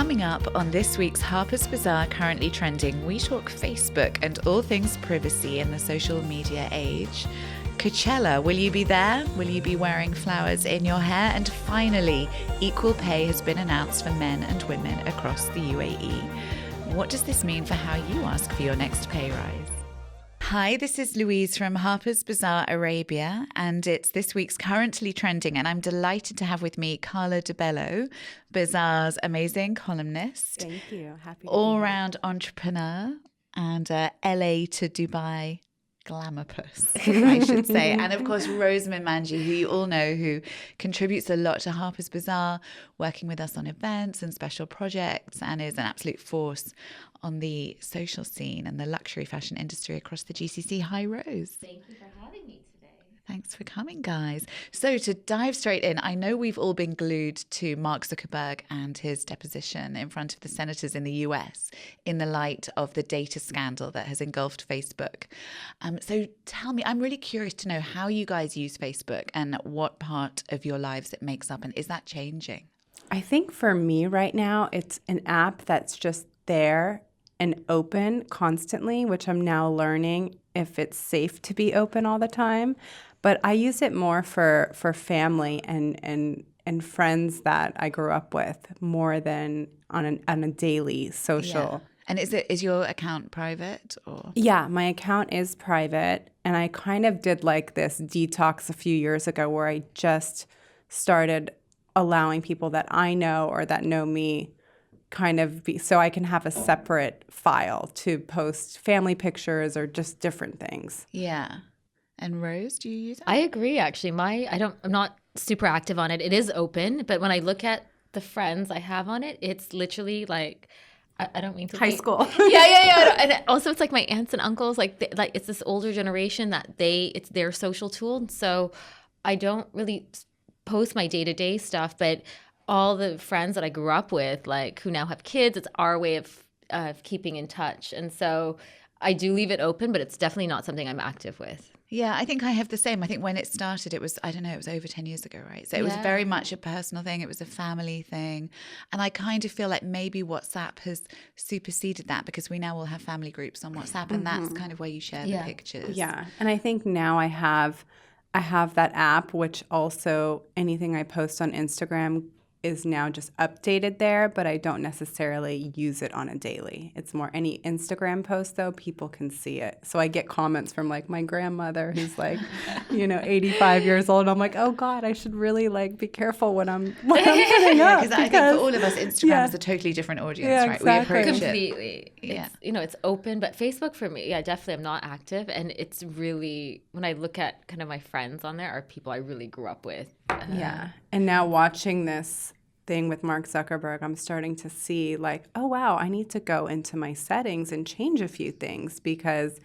Coming up on this week's Harper's Bazaar Currently Trending, we talk Facebook and all things privacy in the social media age. Coachella, will you be there? Will you be wearing flowers in your hair? And finally, equal pay has been announced for men and women across the UAE. What does this mean for how you ask for your next pay rise? Hi, this is Louise from Harper's Bazaar Arabia, and it's this week's Currently Trending, and I'm delighted to have with me Carla DiBello, Bazaar's amazing columnist. Thank you. Happy to all-round entrepreneur and LA to Dubai glamourpuss, I should say. And of course, Rosemin Manji, who you all know, who contributes a lot to Harper's Bazaar, working with us on events and special projects, and is an absolute force on the social scene and the luxury fashion industry across the GCC. Hi, Rose. Thank you for having me today. Thanks for coming, guys. So to dive straight in, I know we've all been glued to Mark Zuckerberg and his deposition in front of the senators in the US in the light of the data scandal that has engulfed Facebook. So tell me, I'm really curious to know how you guys use Facebook and what part of your lives it makes up, and is that changing? I think for me right now, it's an app that's just there and open constantly, which I'm now learning if it's safe to be open all the time. But I use it more for family and friends that I grew up with more than on a daily social. Yeah. And is your account private or? Yeah, my account is private, and I kind of did like this detox a few years ago where I just started allowing people that I know or that know me kind of be, so I can have a separate file to post family pictures or just different things. Yeah. And Rose, do you use it? I agree, actually. I'm not super active on it. It is open, but when I look at the friends I have on it, it's literally like, I don't mean to high school. Yeah. And also, it's like my aunts and uncles. Like it's this older generation that it's their social tool. So I don't really post my day-to-day stuff, but all the friends that I grew up with, like who now have kids, it's our way of keeping in touch. And so I do leave it open, but it's definitely not something I'm active with. Yeah, I think I have the same. I think when it started, it was over 10 years ago, right? So it was very much a personal thing. It was a family thing. And I kind of feel like maybe WhatsApp has superseded that because we now all have family groups on WhatsApp, and that's kind of where you share the pictures. Yeah, and I think now I have that app, which also anything I post on Instagram is now just updated there, but I don't necessarily use it on a daily. It's more any Instagram post, though, people can see it. So I get comments from like my grandmother who's like, 85 years old. I'm like, oh God, I should really like be careful when I'm putting up. Because I think for all of us, Instagram is a totally different audience, right? Exactly. We approach Completely. it. It's open, but Facebook for me, definitely I'm not active. And it's really, when I look at kind of my friends on there are people I really grew up with. And now watching this thing with Mark Zuckerberg, I'm starting to see like, oh wow, I need to go into my settings and change a few things because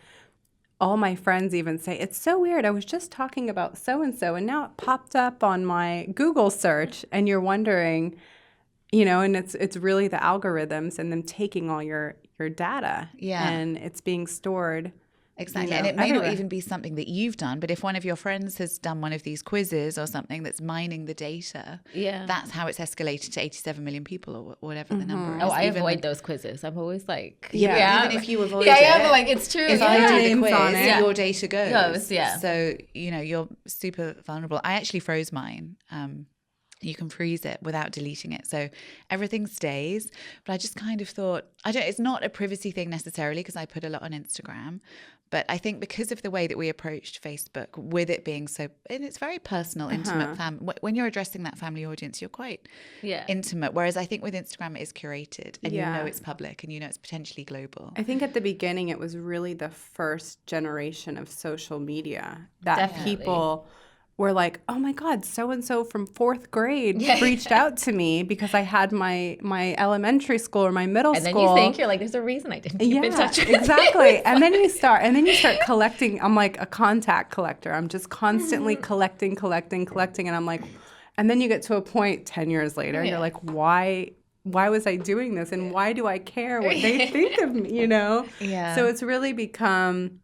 all my friends even say, it's so weird. I was just talking about so-and-so and now it popped up on my Google search, and you're wondering, and it's really the algorithms and them taking all your data. Yeah. And it's being stored. Exactly. And it may not even be something that you've done, but if one of your friends has done one of these quizzes or something that's mining the data, that's how it's escalated to 87 million people or whatever the number is. Oh, I avoid those quizzes. I'm always like... even if you avoid it. Yeah, like it's true. If I do the quiz, your data goes. So, you're super vulnerable. I actually froze mine. You can freeze it without deleting it. So everything stays. But I just kind of thought, it's not a privacy thing necessarily because I put a lot on Instagram. But I think because of the way that we approached Facebook, with it being so, and it's very personal, intimate when you're addressing that family audience, you're quite intimate. Whereas I think with Instagram, it is curated and it's public and it's potentially global. I think at the beginning, it was really the first generation of social media that people were like, oh my God, so-and-so from fourth grade reached out to me because I had my elementary school or my middle school. And then you think, you're like, there's a reason I didn't keep in touch with exactly. And then you start collecting. I'm like a contact collector. I'm just constantly collecting. And I'm like, and then you get to a point 10 years later, you're like, why was I doing this? And why do I care what they think of me, Yeah. So it's really become,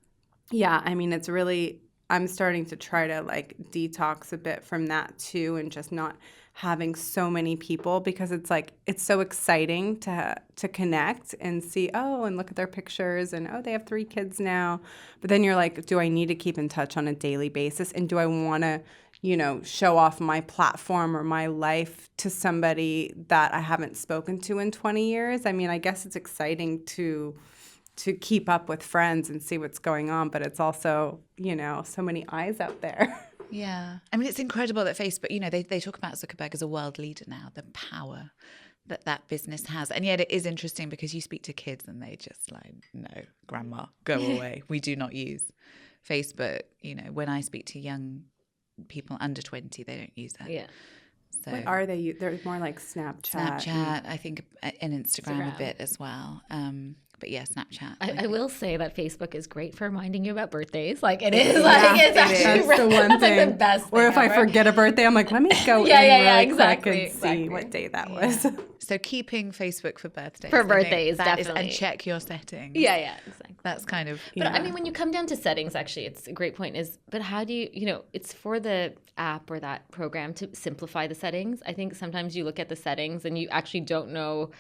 it's really, I'm starting to try to like detox a bit from that too, and just not having so many people, because it's like it's so exciting to connect and see, oh, and look at their pictures, and oh, they have 3 kids now. But then you're like, do I need to keep in touch on a daily basis, and do I want to, you know, show off my platform or my life to somebody that I haven't spoken to in 20 years? I mean, I guess it's exciting to keep up with friends and see what's going on, but it's also, you know, so many eyes out there. Yeah. I mean, it's incredible that Facebook, you know, they talk about Zuckerberg as a world leader now, the power that business has. And yet it is interesting because you speak to kids and they just like, no, grandma, go away. We do not use Facebook. You know, when I speak to young people under 20, they don't use that. Yeah. So What are they? They're more like Snapchat. I think, and Instagram a bit as well. But yeah, Snapchat. I will say that Facebook is great for reminding you about birthdays. Like it is, like it's actually That's the one thing. like the best or thing if I ever. forget a birthday, I'm like, let me go Yeah, in yeah, yeah, really exactly, quick and see what day that was. So keeping Facebook for birthdays. For I think birthdays, that is- definitely. and check your settings. Yeah, yeah, exactly. That's kind of. But I mean, when you come down to settings, actually, it's a great point. But how do you know, it's for the app or that program to simplify the settings. I think sometimes you look at the settings and you actually don't know,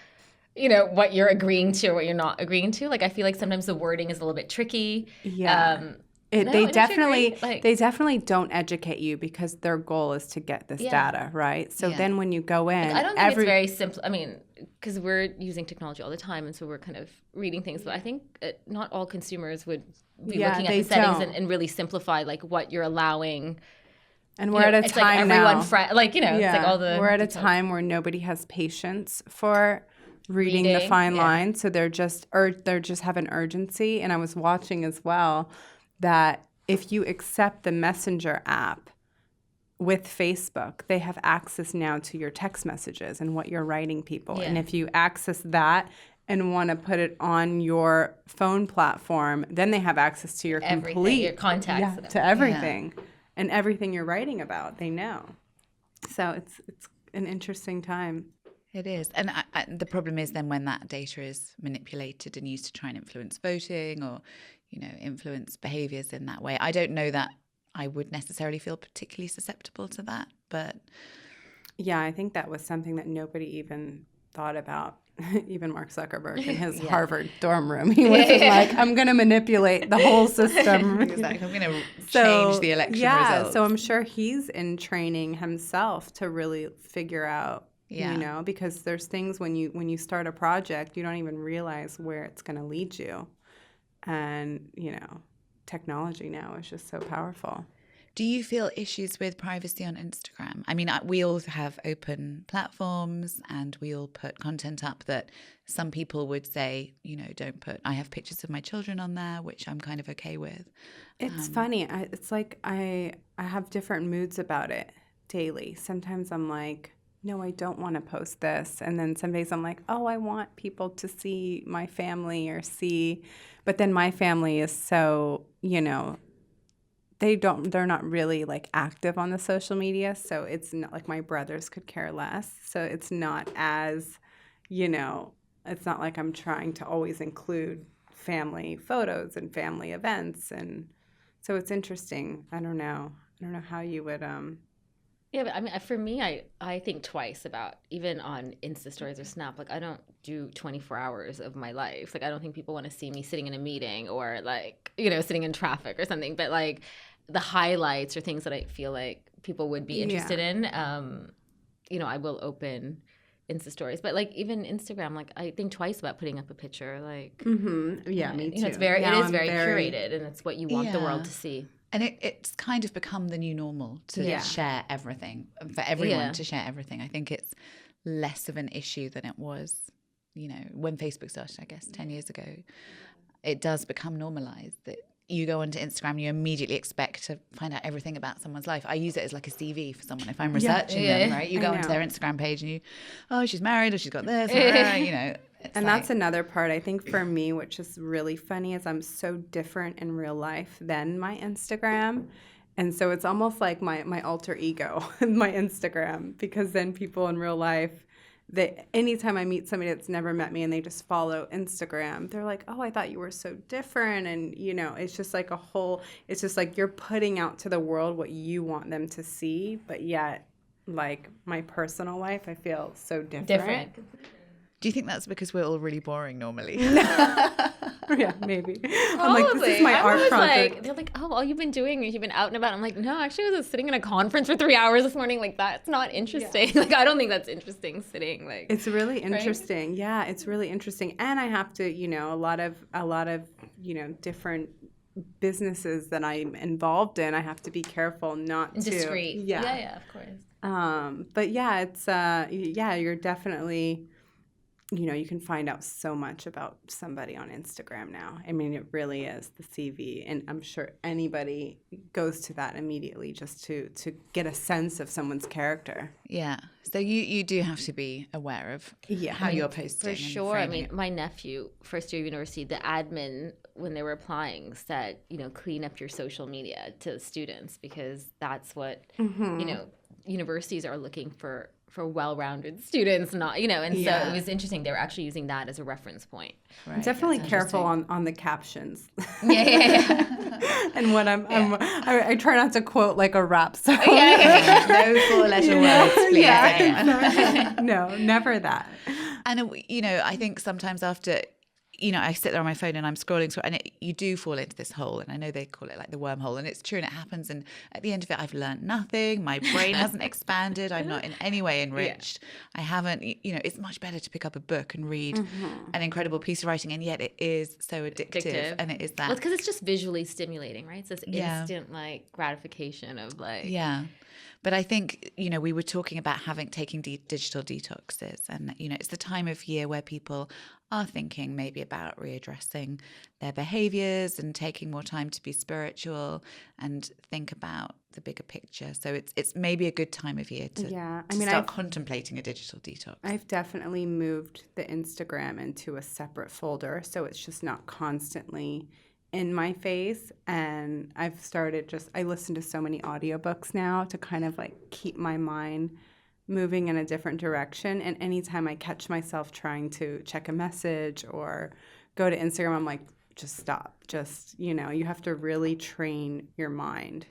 you know, what you're agreeing to or what you're not agreeing to. Like, I feel like sometimes the wording is a little bit tricky. Yeah. No, They don't you definitely agree? Like- they definitely don't educate you, because their goal is to get this data, right? So then when you go in, I don't think it's very simple. I mean, because we're using technology all the time, and so we're kind of reading things. But I think not all consumers would be looking at the settings and really simplify like what you're allowing. And we're at a it's time like everyone now. like, you know, it's like all the. We're at a details. time where nobody has patience for reading the fine line, so they're just have an urgency. And I was watching as well that if you accept the Messenger app with Facebook, they have access now to your text messages and what you're writing people. Yeah. And if you access that and want to put it on your phone platform, then they have access to your complete your contacts, to everything and everything you're writing about. They know. So it's an interesting time. It is. And the problem is then when that data is manipulated and used to try and influence voting or, you know, influence behaviors in that way. I don't know that I would necessarily feel particularly susceptible to that, but... Yeah, I think that was something that nobody even thought about, even Mark Zuckerberg in his Harvard dorm room. He wasn't like, I'm going to manipulate the whole system. Exactly. I'm going to change the election results. So I'm sure he's in training himself to really figure out, you know, because there's things when you start a project, you don't even realize where it's going to lead you. And, you know, technology now is just so powerful. Do you feel issues with privacy on Instagram? I mean, we all have open platforms and we all put content up that some people would say, you know, don't put. I have pictures of my children on there, which I'm kind of okay with. It's funny. It's like I have different moods about it daily. Sometimes I'm like, no, I don't want to post this. And then some days I'm like, oh, I want people to see my family or see. But then my family is so, you know, they're not really like active on the social media. So it's not like my brothers could care less. So it's not as, you know, it's not like I'm trying to always include family photos and family events. And so it's interesting. I don't know how you would, Yeah, but I mean, for me, I think twice about, even on Insta stories or Snap, like I don't do 24 hours of my life. Like I don't think people want to see me sitting in a meeting or like, you know, sitting in traffic or something. But like the highlights or things that I feel like people would be interested in, you know, I will open Insta stories. But like even Instagram, like I think twice about putting up a picture. Like, me too. You know, it is very curated, and it's what you want the world to see. And it's kind of become the new normal to share everything, for everyone to share everything. I think it's less of an issue than it was, you know, when Facebook started, I guess, 10 years ago. It does become normalized that you go onto Instagram, you immediately expect to find out everything about someone's life. I use it as like a CV for someone if I'm researching them, right? You go onto their Instagram page and you, oh, she's married or she's got this, you know. And that's another part, I think, for me, which is really funny, is I'm so different in real life than my Instagram. And so it's almost like my alter ego, my Instagram, because then people in real life, anytime I meet somebody that's never met me and they just follow Instagram, they're like, oh, I thought you were so different. And, it's just like it's just like you're putting out to the world what you want them to see. But yet, like my personal life, I feel so different. Do you think that's because we're all really boring normally? Yeah, maybe. I'm like, this is my art project. They're like, oh, all you've been doing is you've been out and about. I'm like, no, actually, I was sitting in a conference for 3 hours this morning. Like, that's not interesting. Yeah. Like, I don't think that's interesting sitting. Like, it's really interesting. Right? Yeah, it's really interesting. And I have to, a lot of different businesses that I'm involved in, I have to be careful not to. Discreet. Yeah, of course. But yeah, it's you're definitely. You can find out so much about somebody on Instagram now. I mean, it really is the CV. And I'm sure anybody goes to that immediately just to get a sense of someone's character. Yeah. So you do have to be aware of how you're posting. For sure. I mean, my nephew, first year of university, the admin, when they were applying, said, clean up your social media to students because that's what, universities are looking for well-rounded students, not, and so it was interesting. They were actually using that as a reference point. Right. Definitely careful on the captions. Yeah. And when I try not to quote like a rap song. No four-letter words, please. No, never that. And, I think sometimes after... I sit there on my phone and I'm scrolling through, and you do fall into this hole. And I know they call it like the wormhole, and it's true, and it happens. And at the end of it, I've learned nothing. My brain hasn't expanded. I'm not in any way enriched. Yeah. I haven't. It's much better to pick up a book and read an incredible piece of writing, and yet it is so addictive. And it is that. Well, it's because it's just visually stimulating, right? It's this instant like gratification of like. Yeah. But I think, we were talking about taking digital detoxes, and, it's the time of year where people are thinking maybe about readdressing their behaviors and taking more time to be spiritual and think about the bigger picture. So it's maybe a good time of year to start contemplating a digital detox. I've definitely moved the Instagram into a separate folder, so it's just not constantly in my face. And I've started I listen to so many audiobooks now to kind of like keep my mind moving in a different direction. And anytime I catch myself trying to check a message or go to Instagram, I'm like, just stop. Just, you have to really train your mind.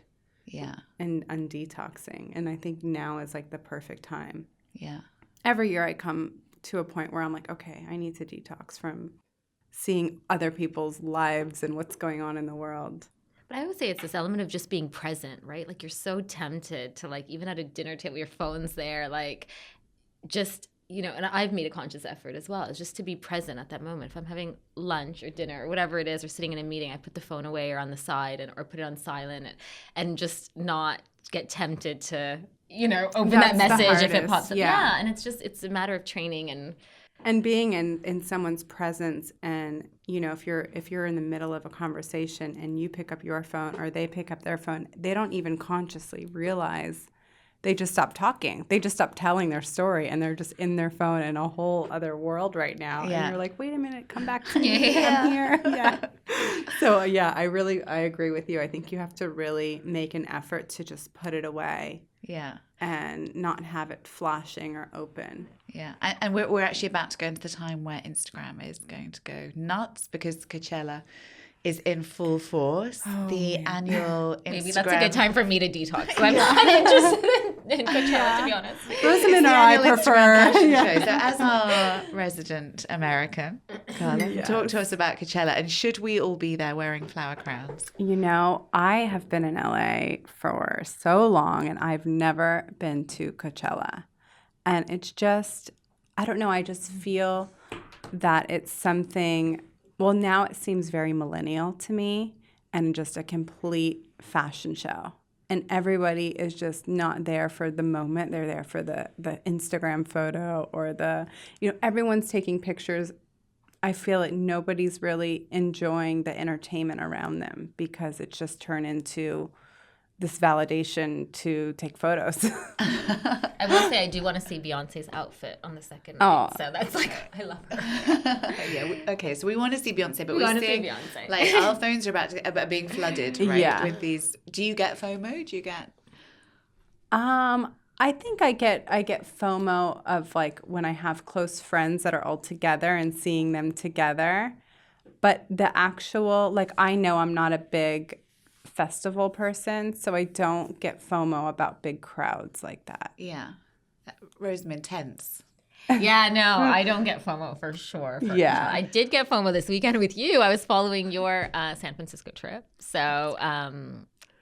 Yeah. And detoxing. And I think now is like the perfect time. Yeah. Every year I come to a point where I'm like, okay, I need to detox from seeing other people's lives and what's going on in the world. But I would say it's this element of just being present, right? Like you're so tempted to like, even at a dinner table, your phone's there, like just, and I've made a conscious effort as well, is just to be present at that moment. If I'm having lunch or dinner or whatever it is, or sitting in a meeting, I put the phone away or on the side or put it on silent and just not get tempted to, open that message if it pops up. Yeah. And it's a matter of training and being in someone's presence. And if you're in the middle of a conversation and you pick up your phone or they pick up their phone, they don't even consciously realize. They just stop talking. They just stop telling their story, and they're just in their phone in a whole other world right now. Yeah. And you're like, wait a minute, come back to me. I'm here. Yeah. So I agree with you. I think you have to really make an effort to just put it away. Yeah. And not have it flashing or open. Yeah. And we're actually about to go into the time where Instagram is going to go nuts because Coachella is in full force. The annual Instagram. Maybe that's a good time for me to detox. So I'm not interested in Coachella, to be honest. Rosemin and I prefer. Show. So as our resident American, Carla, talk to us about Coachella. And should we all be there wearing flower crowns? I have been in LA for so long, and I've never been to Coachella. And it's just, I don't know, I just feel that it's something. Well, now it seems very millennial to me and just a complete fashion show. And everybody is just not there for the moment. They're there for the Instagram photo or everyone's taking pictures. I feel like nobody's really enjoying the entertainment around them because it's just turned into this validation to take photos. I will say I do want to see Beyonce's outfit on the second night. So that's like, I love her. Okay, so we want to see Beyonce, but we're seeing Beyonce. Like our phones are about being flooded, right? Yeah. With these. Do you get FOMO? Do you get? I think I get FOMO of like when I have close friends that are all together and seeing them together. But the actual, like, I know I'm not a big festival person, so I don't get FOMO about big crowds like that. Yeah. Rosemin, tense. Yeah, no, I don't get FOMO for sure. Yeah. Sure. I did get FOMO this weekend with you. I was following your San Francisco trip. So,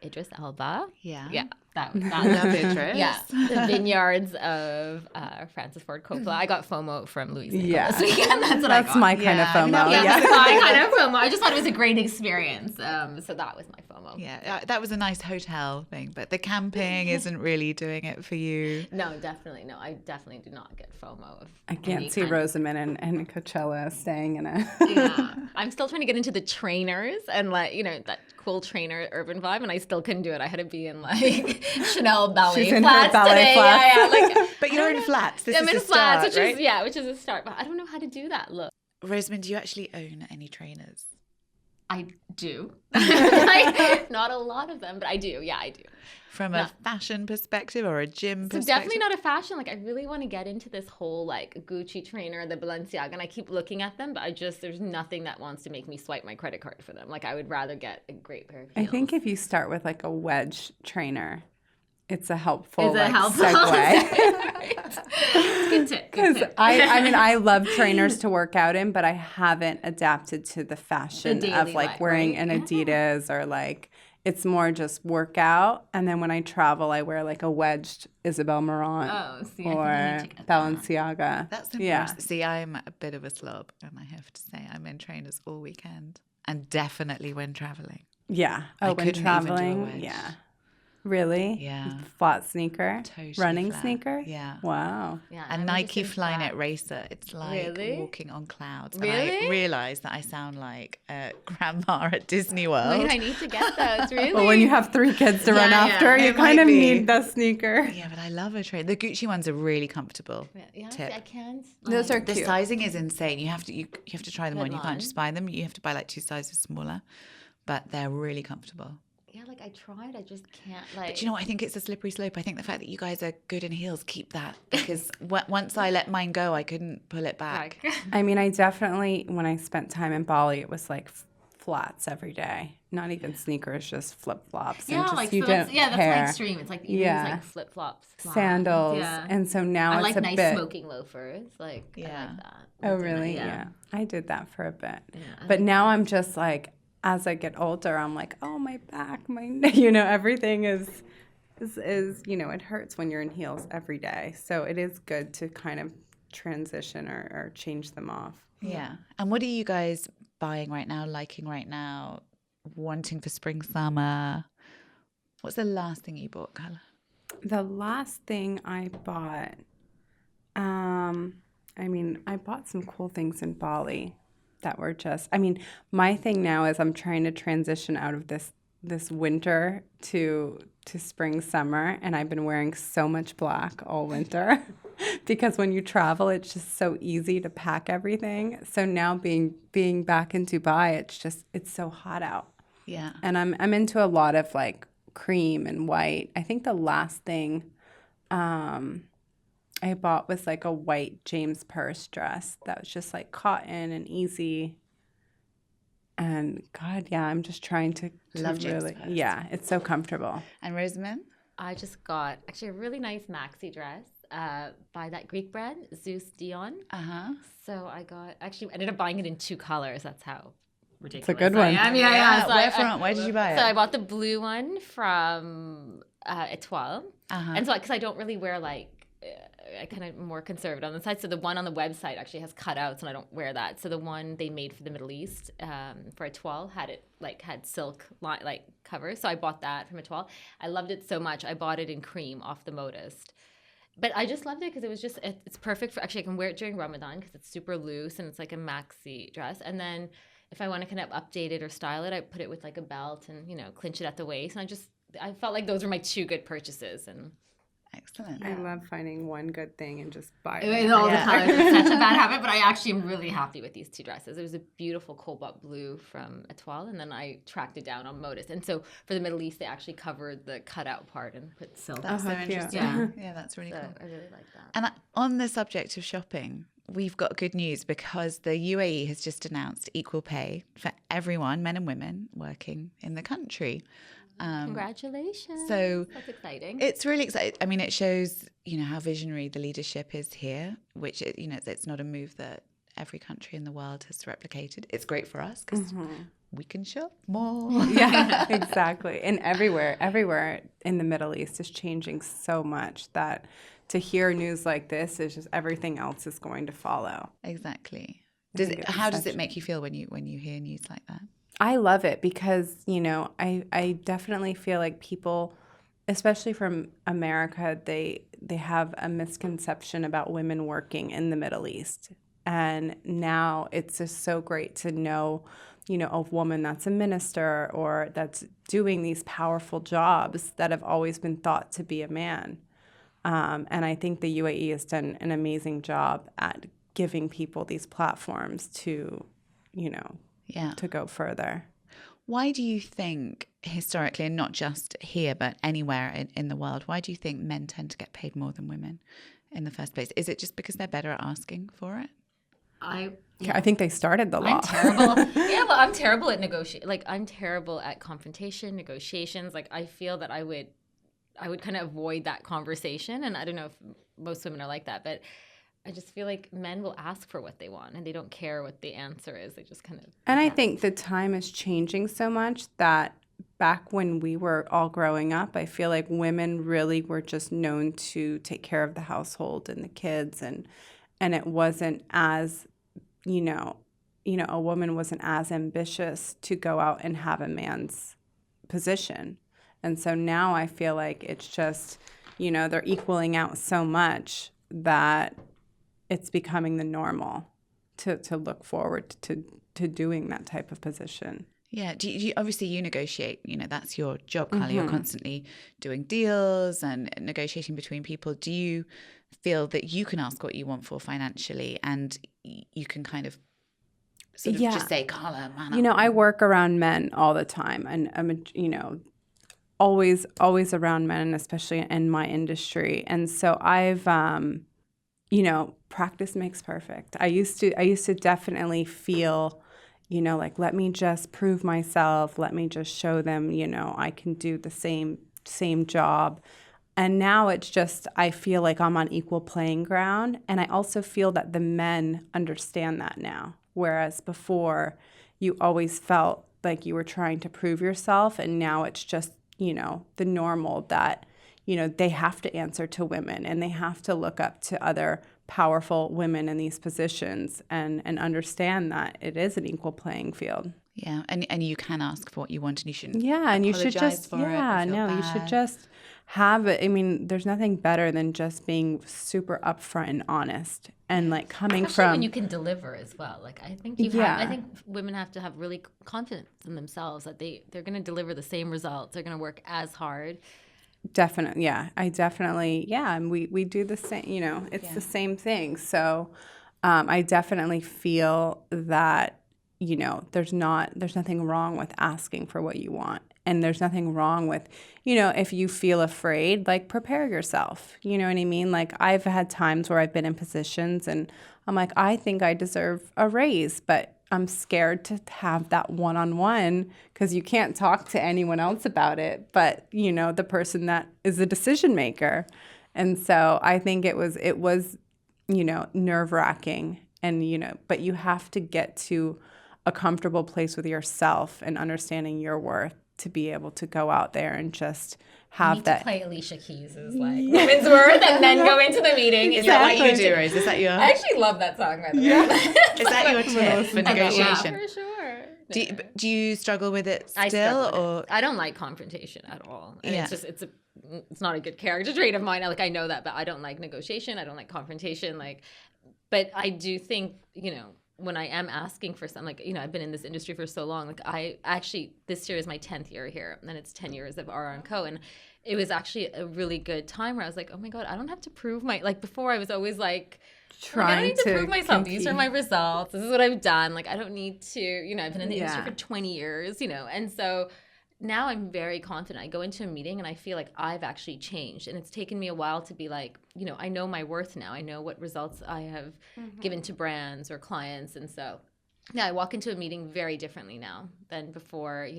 Idris Elba. Yeah. Yeah. That Love Idris. Yeah. The vineyards of Francis Ford Coppola. I got FOMO from Louise Nichol this weekend. That's what I got. That's my kind of Yeah, FOMO. That's my kind of FOMO. I just thought it was a great experience. So that was my FOMO. Yeah, that was a nice hotel thing, but the camping isn't really doing it for you. No, definitely. No, I definitely do not get FOMO. I can't see Rosemin and Coachella staying in a... Yeah. I'm still trying to get into the trainers and like, that cool trainer urban vibe, and I still couldn't do it. I had to be in like Chanel ballet She's in flats her ballet today. flats. Yeah. Like, But you're in flats. This I'm is in a flats, start, which right? which is a start. But I don't know how to do that look. Rosemin, do you actually own any trainers? I do. Like, not a lot of them, but I do. Yeah, I do. From a fashion perspective or a gym So perspective? definitely not a fashion. Like, I really want to get into this whole like Gucci trainer, the Balenciaga, and I keep looking at them, but there's nothing that wants to make me swipe my credit card for them. Like, I would rather get a great pair of heels. I think if you start with like a wedge trainer, it's a helpful Is it like, helpful? segue. Good tip. Because I mean, I love trainers to work out in, but I haven't adapted to the fashion The of daily like life, wearing right? an Adidas or like, it's more just workout. And then when I travel, I wear like a wedged Isabel Marant Oh, see, I think I or need to get that. Balenciaga. That's impressive. Yeah. See, I'm a bit of a slob, and I have to say I'm in trainers all weekend and definitely when traveling. Yeah. I Oh, when couldn't even do a traveling. wedge. Yeah. Really? Yeah. Flat sneaker? Totally Running flat. sneaker? Yeah. Wow. Yeah, A I'm Nike just in Flynet flats. Racer. It's like Really? walking on clouds. And I Really? realised that I sound like a grandma at Disney World. Wait, I need to get those. Really? Well, when you have 3 kids to run Yeah, after, yeah. you It kind might of be. need the sneaker. Yeah, but I love a train. The Gucci ones are really comfortable. Yeah, see, Tip. I can't. Those are The cute. sizing is insane. You have to try them Good on. You one. can't just buy them. You have to buy like 2 sizes smaller, but they're really comfortable. Yeah, like I tried, I just can't. Like, But you know what? I think it's a slippery slope. I think the fact that you guys are good in heels, keep that, because once I let mine go, I couldn't pull it back. I mean, I definitely, when I spent time in Bali, it was like flats every day. Not even sneakers, just flip-flops. yeah, and just, like you so don't that's my care. extreme. It's like even Yeah. like flip flops, Sandals. Yeah. And so now I it's like a nice bit. smoking loafers. Like I Yeah. like that. Oh, Those are really? nice, Yeah. I did that for a bit. Yeah, I But like now I'm just like, as I get older, I'm like, oh, my back, everything is, it hurts when you're in heels every day. So it is good to kind of transition or change them off. Yeah. And what are you guys buying right now, liking right now, wanting for spring, summer? What's the last thing you bought, Carla? The last thing I bought, I bought some cool things in Bali that were just, my thing now is I'm trying to transition out of this winter to spring, summer, and I've been wearing so much black all winter because when you travel, it's just so easy to pack everything. So now being back in Dubai, it's so hot out. Yeah. And I'm into a lot of like cream and white. I think the last thing I bought was like a white James Purse dress that was just like cotton and easy. And God, yeah, I'm just trying to Love James really, Purse. yeah, it's so comfortable. And Rosemin? I just got actually a really nice maxi dress by that Greek brand, Zeus Dion. Uh-huh. So I ended up buying it in 2 colors. That's how ridiculous. It's a good I one. am. Yeah. So Where did you buy it? So I bought the blue one from Etoile. Uh-huh. And so because I don't really wear like, I kind of more conservative on the side. So the one on the website actually has cutouts, and I don't wear that. So the one they made for the Middle East for Etoile had silk like covers. So I bought that from Etoile. I loved it so much. I bought it in cream off the Modist. But I just loved it because it was just, it's perfect for, actually I can wear it during Ramadan because it's super loose and it's like a maxi dress. And then if I want to kind of update it or style it, I put it with like a belt and, clinch it at the waist. And I felt like those were my 2 good purchases. And Excellent. I love finding one good thing and just buy With it. all the colors. It's such a bad habit, but I actually am really happy with these two dresses. It was a beautiful cobalt blue from Etoile, and then I tracked it down on Modus. And so for the Middle East, they actually covered the cutout part and put silk. That's so how cute. interesting. Yeah. Yeah, that's really So cool. I really like that. And on the subject of shopping, we've got good news because the UAE has just announced equal pay for everyone, men and women, working in the country. Congratulations. So that's exciting. it's really exciting. I mean, it shows, how visionary the leadership is here, which, it's not a move that every country in the world has replicated. It's great for us because we can shop more. Yeah, exactly. And everywhere in the Middle East is changing so much that to hear news like this is just everything else is going to follow. Exactly. think it's How does such- it make you feel when you hear news like that? I love it because, I definitely feel like people, especially from America, they have a misconception about women working in the Middle East. And now it's just so great to know, a woman that's a minister or that's doing these powerful jobs that have always been thought to be a man. And I think the UAE has done an amazing job at giving people these platforms to, to go further. Why do you think historically, and not just here, but anywhere in the world, why do you think men tend to get paid more than women in the first place? Is it just because they're better at asking for it? I think they started the law. I'm terrible. Yeah, well, I'm terrible at negotiate. Like, I'm terrible at confrontation, negotiations. Like, I feel that I would kind of avoid that conversation. And I don't know if most women are like that, but I just feel like men will ask for what they want and they don't care what the answer is. They just kind of. And I think the time is changing so much that back when we were all growing up, I feel like women really were just known to take care of the household and the kids, and it wasn't as, a woman wasn't as ambitious to go out and have a man's position. And so now I feel like it's just, they're equaling out so much that it's becoming the normal to look forward to doing that type of position. Yeah. Obviously you negotiate, that's your job, Carla. You're constantly doing deals and negotiating between people. Do you feel that you can ask what you want for financially and you can kind of sort of just say, Carla, man up? I work around men all the time, and I'm, always around men, and especially in my industry. And so I've, practice makes perfect. I used to definitely feel, like, let me just prove myself. Let me just show them, I can do the same job. And now it's just, I feel like I'm on equal playing ground. And I also feel that the men understand that now. Whereas before, you always felt like you were trying to prove yourself. And now it's just, the normal that, they have to answer to women and they have to look up to other powerful women in these positions and understand that it is an equal playing field. Yeah. And you can ask for what you want and you shouldn't. Yeah, and you should just, you should just have it. I mean, there's nothing better than just being super upfront and honest and like coming Especially from. when you can deliver as well. Like, I think I think women have to have really confidence in themselves that they're going to deliver the same results. They're going to work as hard. Definitely, yeah. And we do the same, it's the same thing. So I definitely feel that, there's nothing wrong with asking for what you want. And there's nothing wrong with, if you feel afraid, like, prepare yourself. You know what I mean? Like, I've had times where I've been in positions and I'm like, I think I deserve a raise, but I'm scared to have that one-on-one because you can't talk to anyone else about it, but, the person that is the decision maker. And so I think it was, nerve-wracking and, but you have to get to a comfortable place with yourself and understanding your worth to be able to go out there and just have you need that. To play Alicia Keys' like Women's Worth and then go into the meeting. Is that what you do, Rose? Is that your... I actually love that song, by the way. Is that your tip for negotiation? Yeah, for sure. Do you struggle with it I still? struggle with it. I don't like confrontation at all. And it's not a good character trait of mine. I know that, but I don't like negotiation. I don't like confrontation. But I do think, when I am asking for something, I've been in this industry for so long. I actually, this year is my 10th year here, and it's 10 years of R&Co. And it was actually a really good time where I was like, oh my God, I don't have to prove like before I was always like, I don't need to prove myself. compete. These are my results. This is what I've done. Like, I don't need to, I've been in the industry for 20 years, And so now I'm very confident. I go into a meeting and I feel like I've actually changed. And it's taken me a while to be like, I know my worth now. I know what results I have given to brands or clients. And so, yeah, I walk into a meeting very differently now than before,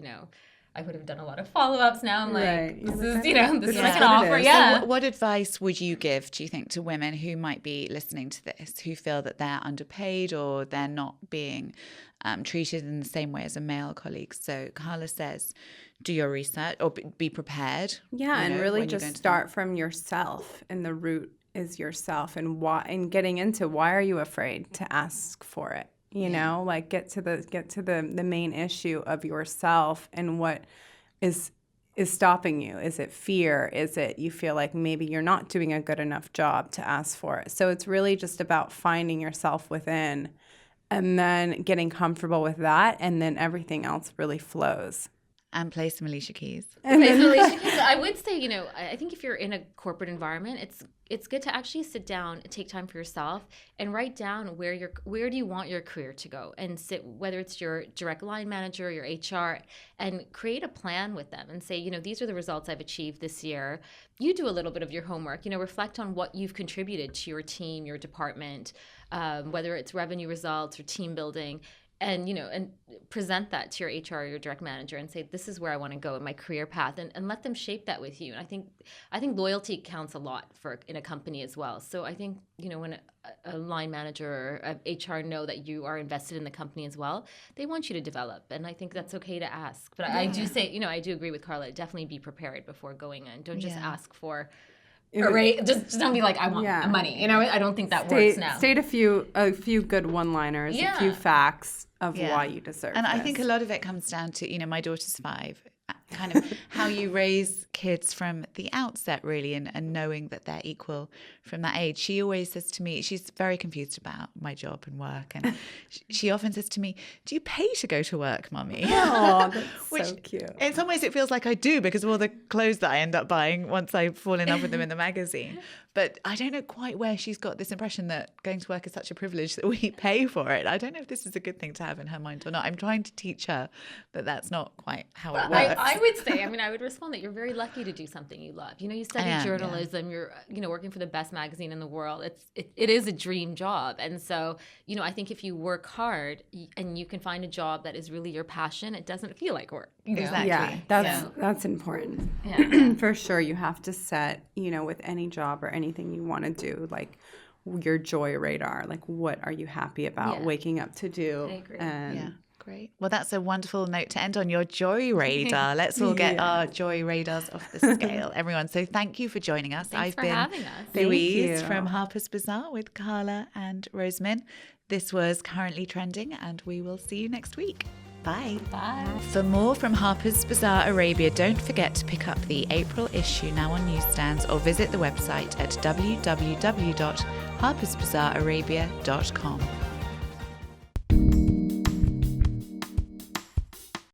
I would have done a lot of follow-ups. Now I'm like, this is, this is what I can offer. Yeah. So what advice would you give, do you think, to women who might be listening to this, who feel that they're underpaid or they're not being treated in the same way as a male colleague? So Carla says, do your research or be prepared. Yeah, and really just start from yourself, and the root is yourself, and why, and getting into why are you afraid to ask for it? Like get to the main issue of yourself and what is stopping you. Is it fear? Is it you feel like maybe you're not doing a good enough job to ask for it? So it's really just about finding yourself within and then getting comfortable with that, and then everything else really flows. And play some Alicia Keys. I would say, I think if you're in a corporate environment, it's good to actually sit down and take time for yourself and write down where do you want your career to go, and sit, whether it's your direct line manager, your HR, and create a plan with them and say, these are the results I've achieved this year. You do a little bit of your homework, reflect on what you've contributed to your team, your department, whether it's revenue results or team building. And, and present that to your HR or your direct manager and say, this is where I want to go in my career path, and let them shape that with you. And I think loyalty counts a lot in a company as well. So I think, when a line manager or a HR know that you are invested in the company as well, they want you to develop. And I think that's okay to ask. But I do say, I do agree with Carla, definitely be prepared before going in. Don't just ask for just don't be like, I want money. I don't think that works now. State a few good one-liners, a few facts of why you deserve And this. I think a lot of it comes down to, my daughter's 5, kind of how you raise kids from the outset, really, and knowing that they're equal from that age. She always says to me, she's very confused about my job and work, and she often says to me, do you pay to go to work, Mummy? Oh, that's so cute. In some ways it feels like I do, because of all the clothes that I end up buying once I fall in love with them in the magazine. But I don't know quite where she's got this impression that going to work is such a privilege that we pay for it. I don't know if this is a good thing to have in her mind or not. I'm trying to teach her that that's not quite how it works. I would say, I would respond that you're very lucky to do something you love. You study journalism, you're, working for the best magazine in the world. It is a dream job. And so, I think if you work hard and you can find a job that is really your passion, it doesn't feel like work. Exactly. Yeah, that's important. Yeah. For sure. You have to set, with any job or anything you want to do, like your joy radar, like what are you happy about waking up to do? I agree. And great. Well, that's a wonderful note to end on, your joy radar. Let's all get our joy radars off the scale, everyone. So thank you for joining us. Thanks for having us. Louise from Harper's Bazaar with Carla and Rosemin. This was Currently Trending, and we will see you next week. Bye. Bye. For more from Harper's Bazaar Arabia, don't forget to pick up the April issue now on newsstands, or visit the website at www.harpersbazaararabia.com.